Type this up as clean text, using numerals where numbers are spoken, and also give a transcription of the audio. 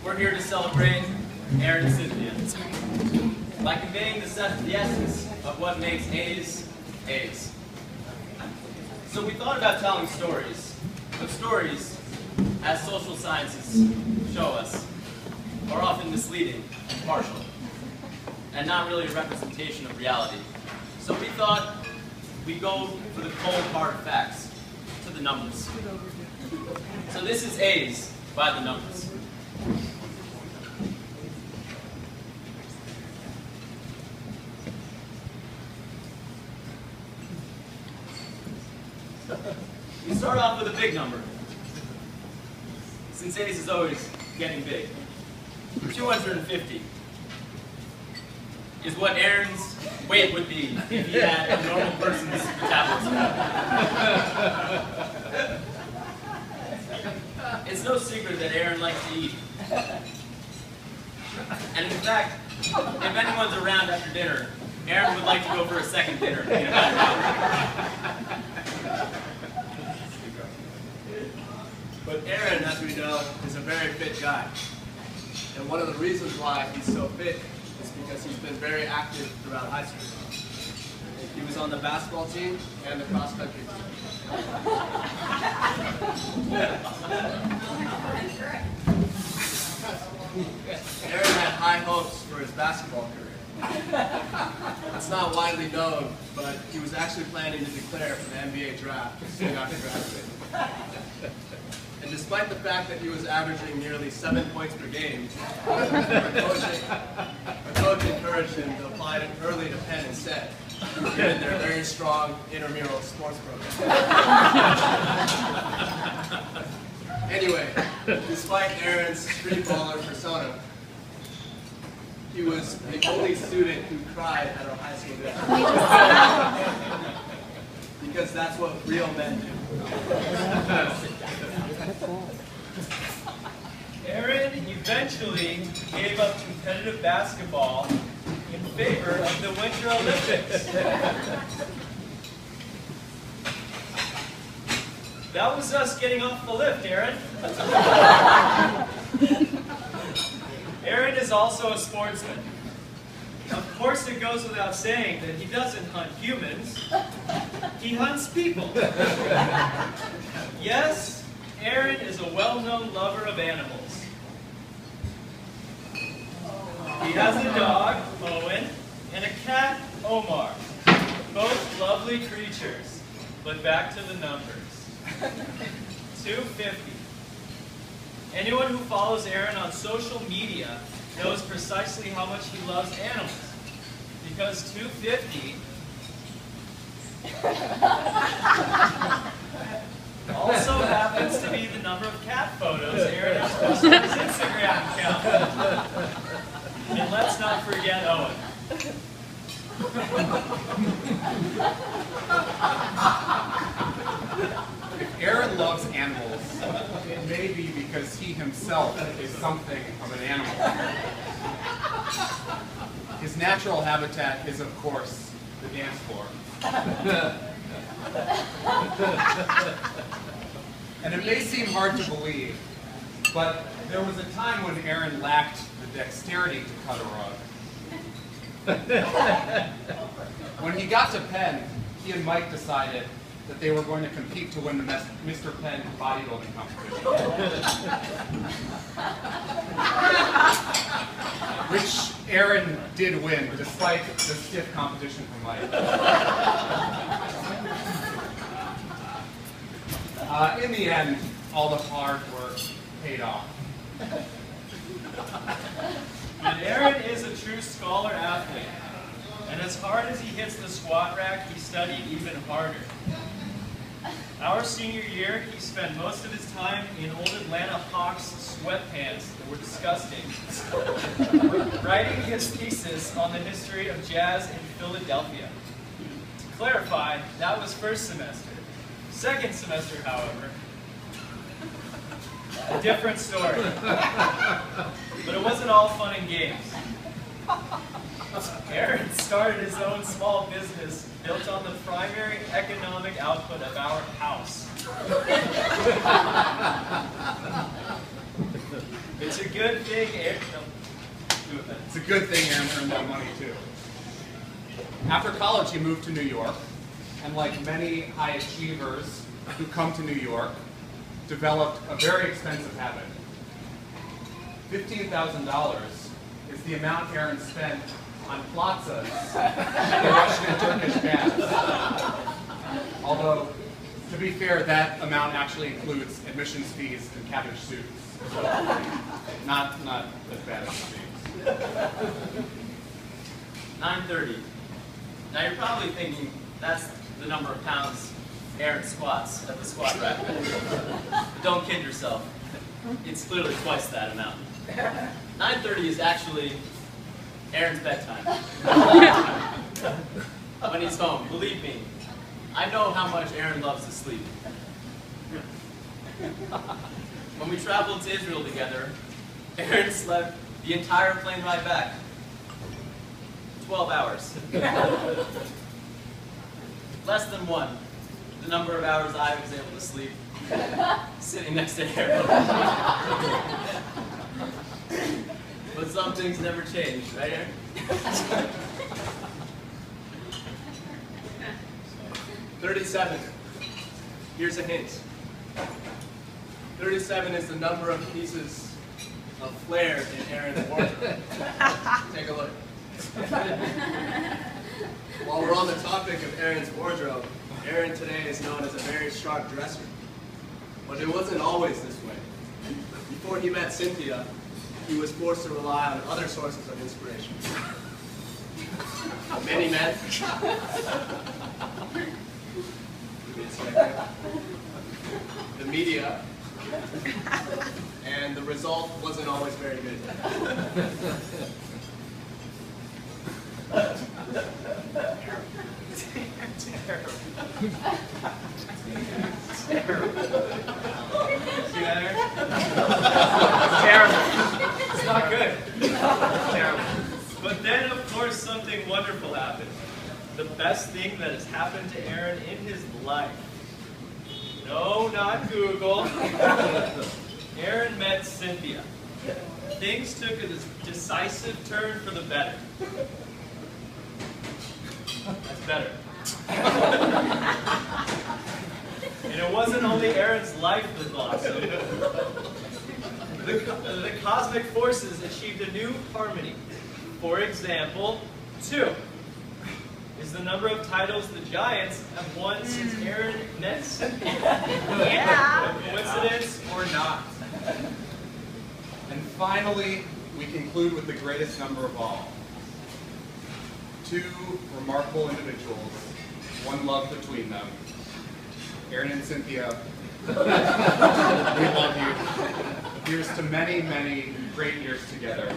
We're here to celebrate Aaron and Cynthia by conveying the essence of what makes Ayze, Ayze. So we thought about telling stories, but stories, as social sciences show us, are often misleading and partial, and not really a representation of reality. So we thought we'd go for the cold hard facts, to the numbers. So this is Ayze by the numbers. We start off with a big number, since Ayze is always getting big. 250 is what Aaron's weight would be if he had a normal person's metabolism. It's no secret that Aaron likes to eat. And in fact, if anyone's around after dinner, Aaron would like to go for a second dinner in about an hour. But Aaron, as we know, is a very fit guy. And one of the reasons why he's so fit is because he's been very active throughout high school. He was on the basketball team and the cross-country team. Aaron had high hopes for his basketball career. It's not widely known, but he was actually planning to declare for the NBA draft soon after graduating. And despite the fact that he was averaging nearly 7 points per game, a coach encouraged him to apply early to Penn instead, given their very strong intramural sports program. Anyway, despite Aaron's street baller persona, he was the only student who cried at our high school dinner. Because that's what real men do. Aaron eventually gave up competitive basketball in favor of the Winter Olympics. That was us getting off the lift, Aaron. Aaron is also a sportsman. Of course, it goes without saying that he doesn't hunt humans, he hunts people. Yes, Aaron is a well-known lover of animals. He has a dog, Owen, and a cat, Omar. Both lovely creatures. But back to the numbers. 250. Anyone who follows Aaron on social media knows precisely how much he loves animals. Because 250 also happens to be the number of cat photos Aaron has posted on his Instagram account. And let's not forget Owen. If Aaron loves animals, it may be because he himself is something of an animal. His natural habitat is, of course, the dance floor. And it may seem hard to believe, but there was a time when Aaron lacked the dexterity to cut a rug. When he got to Penn, he and Mike decided that they were going to compete to win the Mr. Penn bodybuilding competition. Which Aaron did win, despite the stiff competition from Mike. In the end, all the hard work paid off. And Aaron is a true scholar athlete. And as hard as he hits the squat rack, he studied even harder. Our senior year, he spent most of his time in old Atlanta Hawks sweatpants that were disgusting, writing his thesis on the history of jazz in Philadelphia. To clarify, that was first semester. Second semester, however, a different story. But it wasn't all fun and games. Aaron started his own small business built on the primary economic output of our house. It's a good thing Aaron... No, do it, It's a good thing Aaron earned that money too. After college, he moved to New York, and like many high achievers who come to New York, developed a very expensive habit. $15,000 is the amount Aaron spent on plazas at the Russian and Turkish baths. Although, to be fair, that amount actually includes admissions fees and cabbage soups. So, not as bad as it seems. 930. Now you're probably thinking that's the number of pounds Aaron squats at the squat rack. Don't kid yourself. It's clearly twice that amount. 9:30 is actually Aaron's bedtime. When he's home, believe me, I know how much Aaron loves to sleep. When we traveled to Israel together, Aaron slept the entire plane ride back. 12 hours. Less than one, the number of hours I was able to sleep sitting next to Aaron. But some things never change, right, Aaron? 37. Here's a hint. 37 is the number of pieces of flair in Aaron's wardrobe. Take a look. While we're on the topic of Aaron's wardrobe, Aaron today is known as a very sharp dresser. But it wasn't always this way. Before he met Cynthia, he was forced to rely on other sources of inspiration. Many men. Give me a second. The media. And the result wasn't always very good. Terrible. See that, Aaron? Terrible. It's not good. Terrible. But then, of course, something wonderful happened. The best thing that has happened to Aaron in his life. No, not Google. Aaron met Cynthia. Things took a decisive turn for the better. That's better. And it wasn't only Aaron's life that blossomed. The cosmic forces achieved a new harmony. For example, 2 is the number of titles the Giants have won since Aaron met Cynthia. Yeah. Coincidence or not? And finally, we conclude with the greatest number of all. 2 remarkable individuals, one love between them. Aaron and Cynthia, we love you. Here's to many, many great years together.